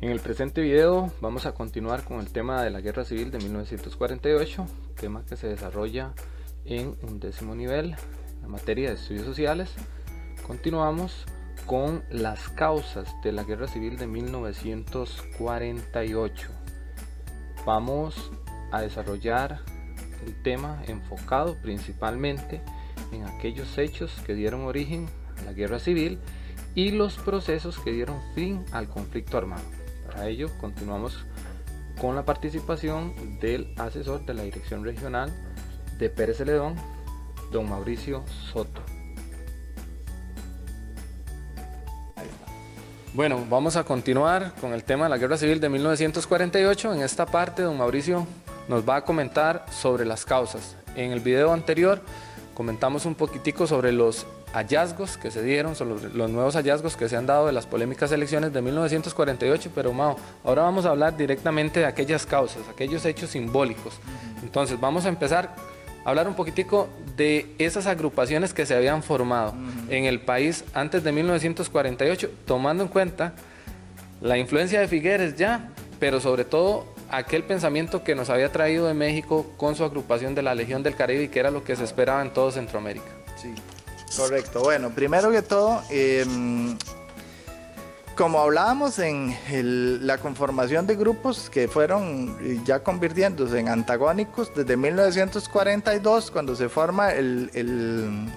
En el presente video vamos a continuar con el tema de la Guerra Civil de 1948, tema que se desarrolla en un 10º nivel, la materia de estudios sociales. Continuamos con las causas de la Guerra Civil de 1948. Vamos a desarrollar el tema enfocado principalmente en aquellos hechos que dieron origen a la Guerra Civil y los procesos que dieron fin al conflicto armado. Para ello continuamos con la participación del asesor de la Dirección Regional de Pérez Celedón, don Mauricio Soto. Bueno, vamos a continuar con el tema de la Guerra Civil de 1948. En esta parte don Mauricio nos va a comentar sobre las causas. En el video anterior comentamos un poquitico sobre los hallazgos que se dieron, sobre los nuevos hallazgos que se han dado de las polémicas elecciones de 1948, pero Mao, ahora vamos a hablar directamente de aquellas causas, aquellos hechos simbólicos. Entonces vamos a empezar a hablar un poquitico de esas agrupaciones que se habían formado en el país antes de 1948, tomando en cuenta la influencia de Figueres ya, pero sobre todo aquel pensamiento que nos había traído de México con su agrupación de la Legión del Caribe, y que era lo que se esperaba en todo Centroamérica. Sí, correcto. Bueno, primero que todo, como hablábamos en la conformación de grupos que fueron ya convirtiéndose en antagónicos desde 1942, cuando se forma el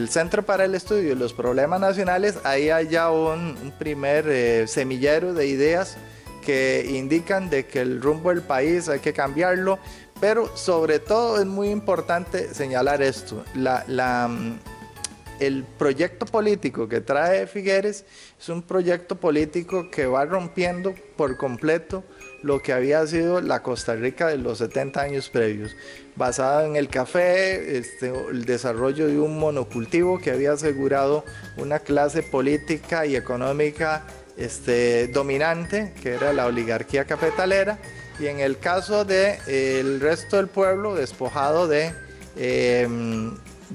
Centro para el Estudio de los Problemas Nacionales, ahí hay ya un primer semillero de ideas que indican de que el rumbo del país hay que cambiarlo, pero sobre todo es muy importante señalar esto: el proyecto político que trae Figueres es un proyecto político que va rompiendo por completo lo que había sido la Costa Rica de los 70 años previos, basado en el café, el desarrollo de un monocultivo que había asegurado una clase política y económica dominante, que era la oligarquía cafetalera, y en el caso del resto del pueblo despojado de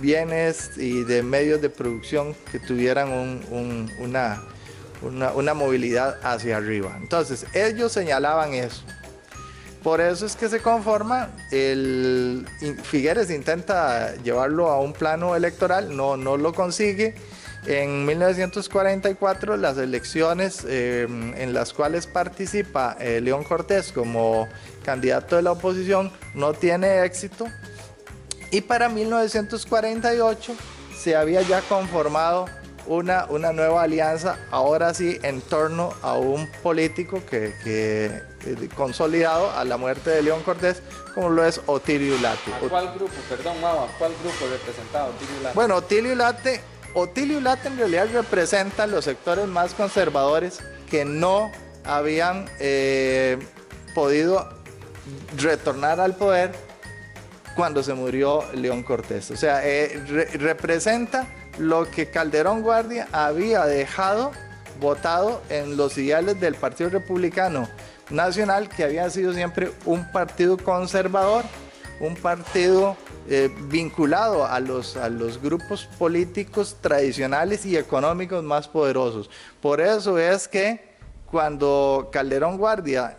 bienes y de medios de producción que tuvieran una movilidad hacia arriba. Entonces ellos señalaban eso. Por eso es que se conforma, Figueres intenta llevarlo a un plano electoral, no lo consigue. En 1944 las elecciones en las cuales participa León Cortés como candidato de la oposición no tiene éxito, y para 1948 se había ya conformado una nueva alianza, ahora sí en torno a un político que consolidado a la muerte de León Cortés, como lo es Otilio Ulate. ¿A cuál grupo, perdón Mau, a cuál grupo representaba Otilio Ulate? Bueno, Otilio Ulate en realidad representa los sectores más conservadores que no habían podido retornar al poder cuando se murió León Cortés. O sea, representa lo que Calderón Guardia había dejado votado en los ideales del Partido Republicano Nacional, que había sido siempre un partido conservador, un partido vinculado a los grupos políticos tradicionales y económicos más poderosos. Por eso es que cuando Calderón Guardia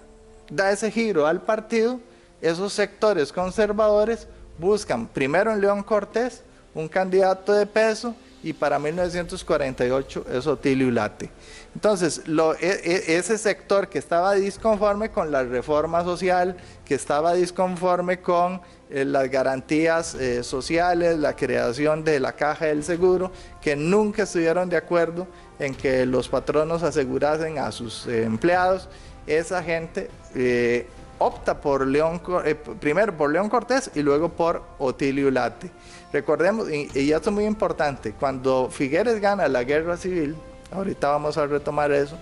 da ese giro al partido, esos sectores conservadores buscan primero en León Cortés un candidato de peso, y para 1948 es Otilio Ulate. Entonces, ese sector que estaba disconforme con la reforma social, que estaba disconforme con las garantías sociales, la creación de la Caja del Seguro, que nunca estuvieron de acuerdo en que los patronos asegurasen a sus empleados, esa gente opta por primero por León Cortés y luego por Otilio Ulate. Recordemos, y esto es muy importante, cuando Figueres gana la Guerra Civil, ahorita vamos a retomar eso,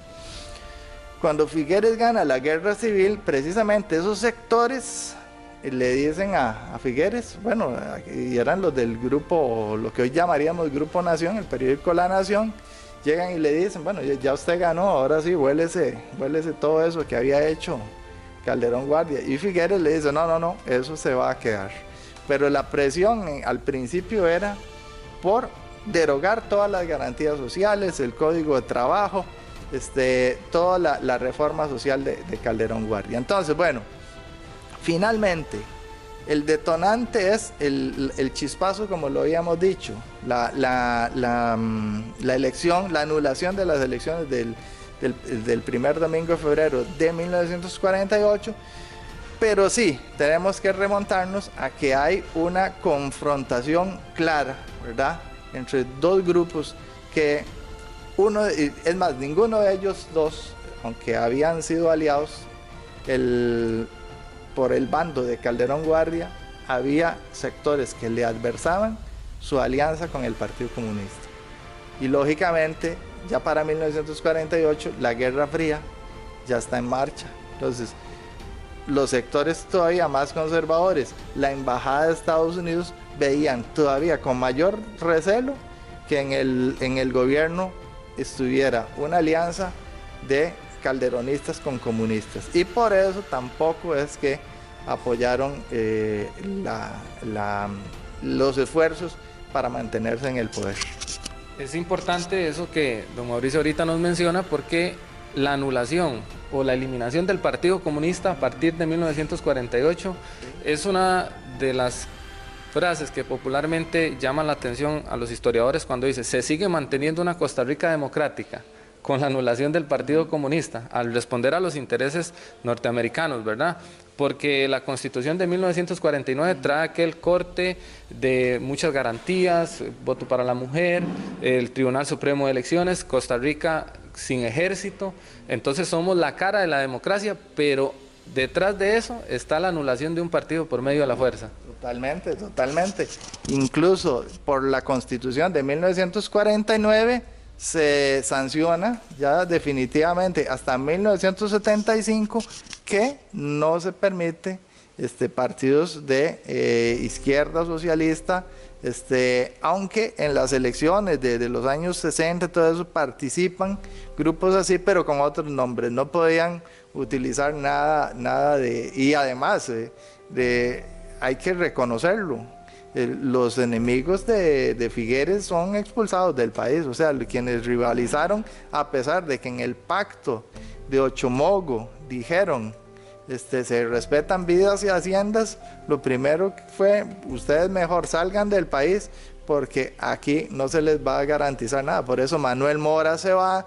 cuando Figueres gana la Guerra Civil, precisamente esos sectores le dicen a Figueres, bueno, y eran los del grupo, lo que hoy llamaríamos Grupo Nación, el periódico La Nación, llegan y le dicen, bueno, ya usted ganó, ahora sí, huélese todo eso que había hecho Calderón Guardia. Y Figueres le dice, no, eso se va a quedar. Pero la presión al principio era por derogar todas las garantías sociales, el Código de Trabajo, toda la reforma social de Calderón Guardia. Entonces, bueno, finalmente, el detonante es el chispazo, como lo habíamos dicho, la elección, la anulación de las elecciones del primer domingo de febrero de 1948, pero sí, tenemos que remontarnos a que hay una confrontación clara, ¿verdad?, entre dos grupos que es más, ninguno de ellos dos, aunque habían sido aliados por el bando de Calderón Guardia, había sectores que le adversaban su alianza con el Partido Comunista. Y lógicamente, ya para 1948, la Guerra Fría ya está en marcha. Entonces, los sectores todavía más conservadores, la Embajada de Estados Unidos, veían todavía con mayor recelo que en el gobierno estuviera una alianza de calderonistas con comunistas, y por eso tampoco es que apoyaron los esfuerzos para mantenerse en el poder. Es importante eso que don Mauricio ahorita nos menciona, porque la anulación o la eliminación del Partido Comunista a partir de 1948 es una de las frases que popularmente llaman la atención a los historiadores cuando dice: se sigue manteniendo una Costa Rica democrática con la anulación del Partido Comunista, al responder a los intereses norteamericanos, ¿verdad? Porque la Constitución de 1949 trae aquel corte de muchas garantías, voto para la mujer, el Tribunal Supremo de Elecciones, Costa Rica sin ejército. Entonces somos la cara de la democracia, pero detrás de eso está la anulación de un partido por medio de la fuerza. Totalmente, totalmente. Incluso por la Constitución de 1949 se sanciona ya definitivamente hasta 1975 que no se permite partidos de izquierda socialista, aunque en las elecciones de los años 60 todo eso participan grupos así, pero con otros nombres, no podían utilizar nada de, y además hay que reconocerlo, los enemigos de Figueres son expulsados del país, o sea, quienes rivalizaron, a pesar de que en el pacto de Ochomogo dijeron se respetan vidas y haciendas, lo primero fue: ustedes mejor salgan del país porque aquí no se les va a garantizar nada. Por eso Manuel Mora se va,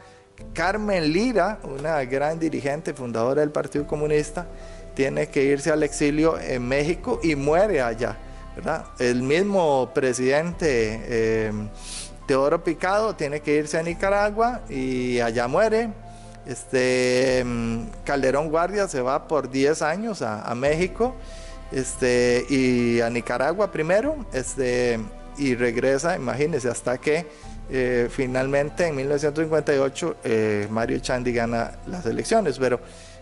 Carmen Lira, una gran dirigente fundadora del Partido Comunista, tiene que irse al exilio en México y muere allá, ¿verdad? El mismo presidente Teodoro Picado tiene que irse a Nicaragua y allá muere. Calderón Guardia se va por 10 años a México y a Nicaragua primero, y regresa, imagínense, hasta que finalmente en 1958 Mario Chandy gana las elecciones. Pero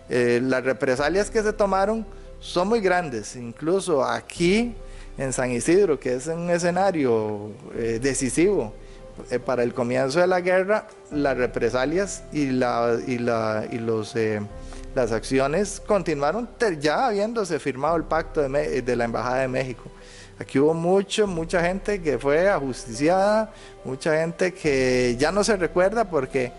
las represalias que se tomaron son muy grandes, incluso aquí en San Isidro, que es un escenario decisivo para el comienzo de la guerra. Las represalias y las acciones continuaron ya habiéndose firmado el pacto de la Embajada de México. Aquí hubo mucha gente que fue ajusticiada, mucha gente que ya no se recuerda, porque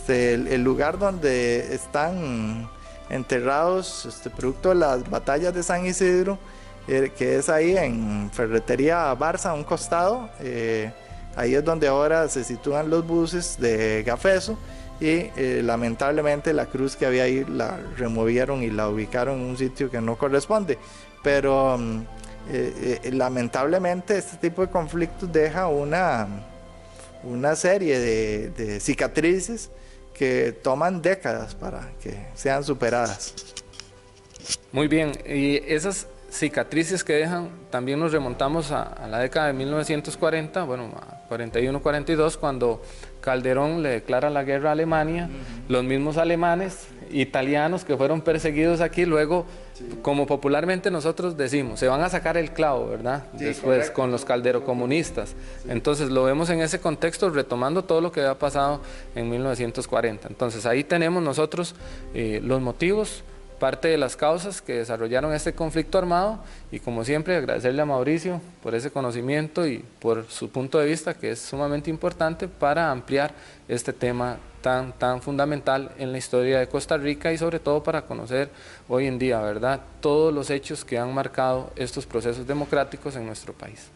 el lugar donde están enterrados producto de las batallas de San Isidro, que es ahí en Ferretería Barça, a un costado, ahí es donde ahora se sitúan los buses de Gafeso, y lamentablemente la cruz que había ahí la removieron y la ubicaron en un sitio que no corresponde. Pero lamentablemente este tipo de conflictos deja una serie de cicatrices que toman décadas para que sean superadas. Muy bien, y esas cicatrices que dejan, también nos remontamos a la década de 1940, bueno, a 41-42, cuando Calderón le declara la guerra a Alemania. Los mismos alemanes, italianos que fueron perseguidos aquí, luego, como popularmente nosotros decimos, se van a sacar el clavo, ¿verdad? Sí, después, correcto, con los calderocomunistas. Sí. Entonces lo vemos en ese contexto, retomando todo lo que había pasado en 1940. Entonces ahí tenemos nosotros los motivos parte de las causas que desarrollaron este conflicto armado, y como siempre agradecerle a Mauricio por ese conocimiento y por su punto de vista, que es sumamente importante para ampliar este tema tan fundamental en la historia de Costa Rica, y sobre todo para conocer hoy en día, ¿verdad?, todos los hechos que han marcado estos procesos democráticos en nuestro país.